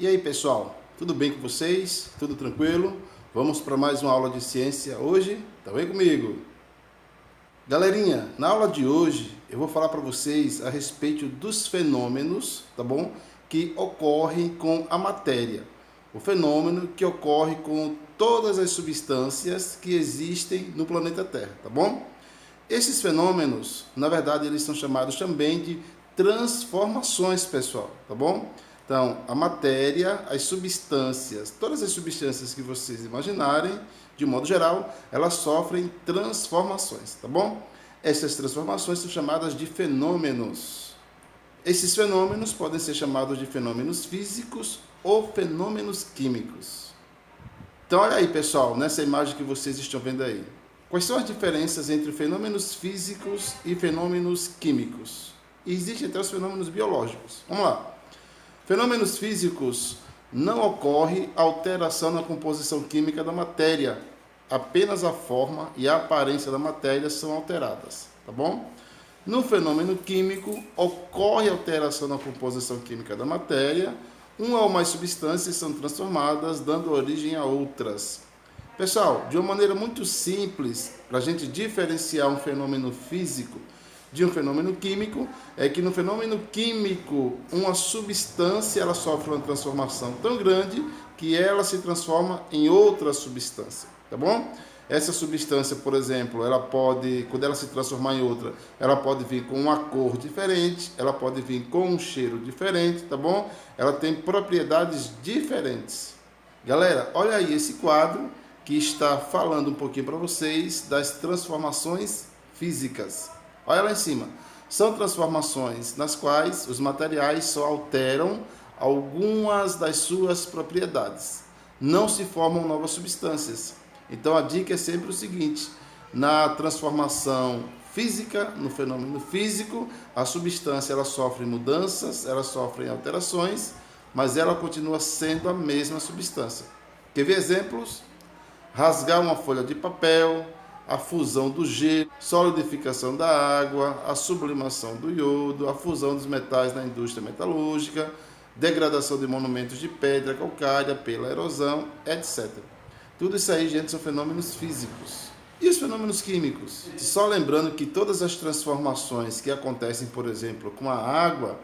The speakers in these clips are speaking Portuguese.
E aí pessoal, tudo bem com vocês? Tudo tranquilo? Vamos para mais uma aula de ciência hoje? Tá bem comigo? Galerinha, na aula de hoje eu vou falar para vocês a respeito dos fenômenos, tá bom? Que ocorrem com a matéria. O fenômeno que ocorre com todas as substâncias que existem no planeta Terra, tá bom? Esses fenômenos, na verdade, eles são chamados também de transformações, pessoal, tá bom? Então, a matéria, as substâncias, todas as substâncias que vocês imaginarem, de modo geral, elas sofrem transformações, tá bom? Essas transformações são chamadas de fenômenos. Esses fenômenos podem ser chamados de fenômenos físicos ou fenômenos químicos. Então, olha aí, pessoal, nessa imagem que vocês estão vendo aí. Quais são as diferenças entre fenômenos físicos e fenômenos químicos? E existem até os fenômenos biológicos. Vamos lá. Fenômenos físicos não ocorre alteração na composição química da matéria. Apenas a forma e a aparência da matéria são alteradas, tá bom? No fenômeno químico, ocorre alteração na composição química da matéria. Uma ou mais substâncias são transformadas, dando origem a outras. Pessoal, de uma maneira muito simples, para a gente diferenciar um fenômeno físico de um fenômeno químico, é que no fenômeno químico, uma substância ela sofre uma transformação tão grande que ela se transforma em outra substância, tá bom? Essa substância, por exemplo, ela pode, quando ela se transformar em outra, ela pode vir com uma cor diferente, ela pode vir com um cheiro diferente, tá bom? Ela tem propriedades diferentes. Galera, olha aí esse quadro que está falando um pouquinho para vocês das transformações físicas. Olha lá em cima. São transformações nas quais os materiais só alteram algumas das suas propriedades. Não se formam novas substâncias. Então a dica é sempre o seguinte: na transformação física, no fenômeno físico, a substância ela sofre mudanças, ela sofre alterações, mas ela continua sendo a mesma substância. Quer ver exemplos? Rasgar uma folha de papel, a fusão do gelo, solidificação da água, a sublimação do iodo, a fusão dos metais na indústria metalúrgica, degradação de monumentos de pedra calcária pela erosão, etc. Tudo isso aí, gente, são fenômenos físicos. E os fenômenos químicos? Só lembrando que todas as transformações que acontecem, por exemplo, com a água,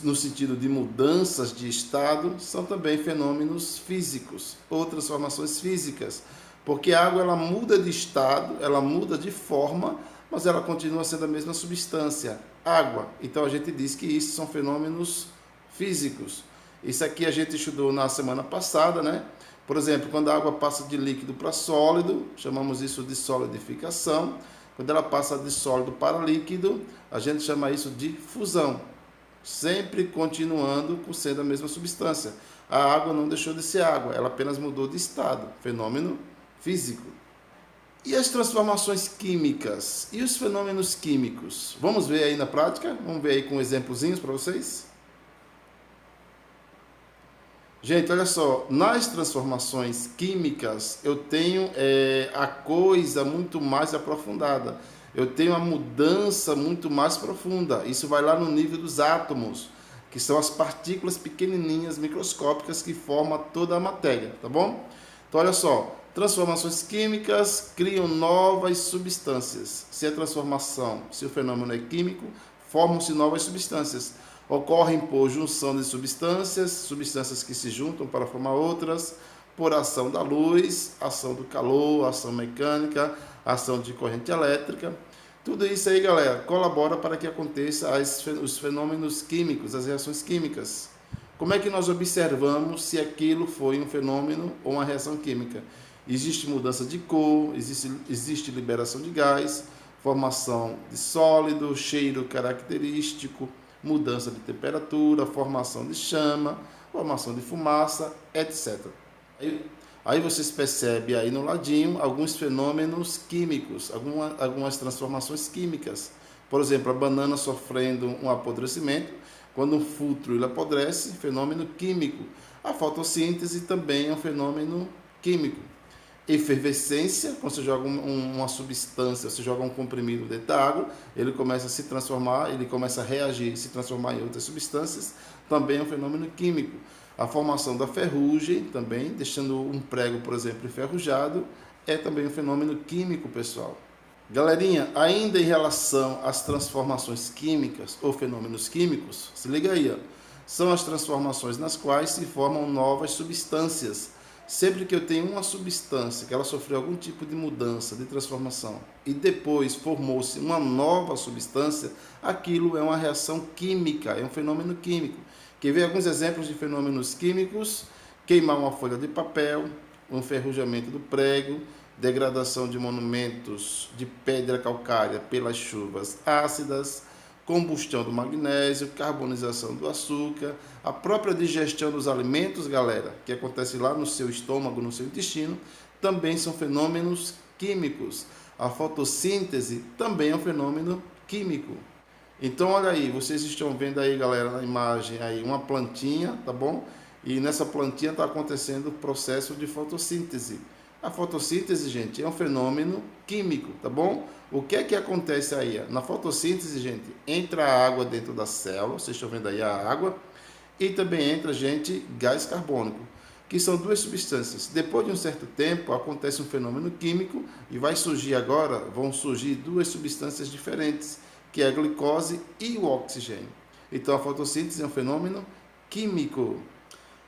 no sentido de mudanças de estado, são também fenômenos físicos ou transformações físicas. Porque a água ela muda de estado, ela muda de forma, mas ela continua sendo a mesma substância, água. Então a gente diz que isso são fenômenos físicos. Isso aqui a gente estudou na semana passada, né? Por exemplo, quando a água passa de líquido para sólido, chamamos isso de solidificação. Quando ela passa de sólido para líquido, a gente chama isso de fusão. Sempre continuando com sendo a mesma substância. A água não deixou de ser água, ela apenas mudou de estado. Fenômeno físico. E as transformações químicas? E os fenômenos químicos? Vamos ver aí na prática? Vamos ver aí com exemplozinhos para vocês? Gente, olha só, nas transformações químicas eu tenho a coisa muito mais aprofundada. Eu tenho a mudança muito mais profunda. Isso vai lá no nível dos átomos, que são as partículas pequenininhas, microscópicas, que formam toda a matéria, tá bom? Então, olha só, transformações químicas criam novas substâncias. Se a transformação, se o fenômeno é químico, formam-se novas substâncias. Ocorrem por junção de substâncias, substâncias que se juntam para formar outras, por ação da luz, ação do calor, ação mecânica, ação de corrente elétrica. Tudo isso aí, galera, colabora para que aconteça os fenômenos químicos, as reações químicas. Como é que nós observamos se aquilo foi um fenômeno ou uma reação química? Existe mudança de cor, existe liberação de gás, formação de sólido, cheiro característico, mudança de temperatura, formação de chama, formação de fumaça, etc. Aí vocês percebem aí no ladinho alguns fenômenos químicos, algumas transformações químicas. Por exemplo, a banana sofrendo um apodrecimento. Quando um fruto ele apodrece, fenômeno químico. A fotossíntese também é um fenômeno químico. Efervescência, quando você joga uma substância, você joga um comprimido dentro da água, ele começa a se transformar, ele começa a reagir, se transformar em outras substâncias, também é um fenômeno químico. A formação da ferrugem também, deixando um prego, por exemplo, enferrujado, é também um fenômeno químico, pessoal. Galerinha, ainda em relação às transformações químicas ou fenômenos químicos, se liga aí, ó. São as transformações nas quais se formam novas substâncias. Sempre que eu tenho uma substância que ela sofreu algum tipo de mudança, de transformação, e depois formou-se uma nova substância, aquilo é uma reação química, é um fenômeno químico. Quer ver alguns exemplos de fenômenos químicos? Queimar uma folha de papel, o enferrujamento do prego, degradação de monumentos de pedra calcária pelas chuvas ácidas, combustão do magnésio, carbonização do açúcar, a própria digestão dos alimentos, galera, que acontece lá no seu estômago, no seu intestino, também são fenômenos químicos. A fotossíntese também é um fenômeno químico. Então, olha aí, vocês estão vendo aí, galera, na imagem aí uma plantinha, tá bom? E nessa plantinha está acontecendo o processo de fotossíntese. A fotossíntese, gente, é um fenômeno químico, tá bom? O que é que acontece aí? Na fotossíntese, gente, entra a água dentro da célula, vocês estão vendo aí a água, e também entra, gente, gás carbônico, que são duas substâncias. Depois de um certo tempo, acontece um fenômeno químico e vão surgir duas substâncias diferentes, que é a glicose e o oxigênio. Então, a fotossíntese é um fenômeno químico.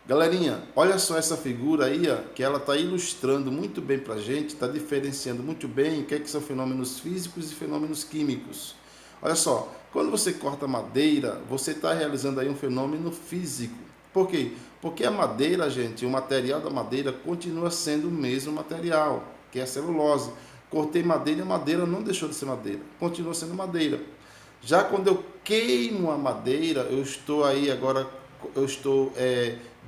Galerinha, olha só essa figura aí, ó, que ela está ilustrando muito bem para a gente, está diferenciando muito bem o que são fenômenos físicos e fenômenos químicos. Olha só, quando você corta madeira, você está realizando aí um fenômeno físico. Por quê? Porque a madeira, gente, o material da madeira continua sendo o mesmo material, que é a celulose. Cortei madeira e a madeira não deixou de ser madeira, continua sendo madeira. Já quando eu queimo a madeira, eu estou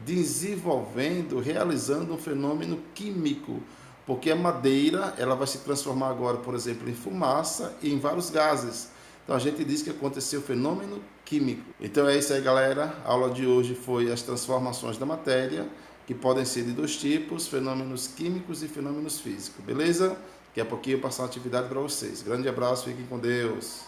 desenvolvendo, realizando um fenômeno químico, porque a madeira ela vai se transformar agora, por exemplo, em fumaça e em vários gases. Então a gente diz que aconteceu fenômeno químico. Então é isso aí, galera. A aula de hoje foi as transformações da matéria, que podem ser de dois tipos, fenômenos químicos e fênomenos físicos, beleza? Daqui a pouquinho eu passo uma atividade para vocês. Grande abraço, fiquem com Deus.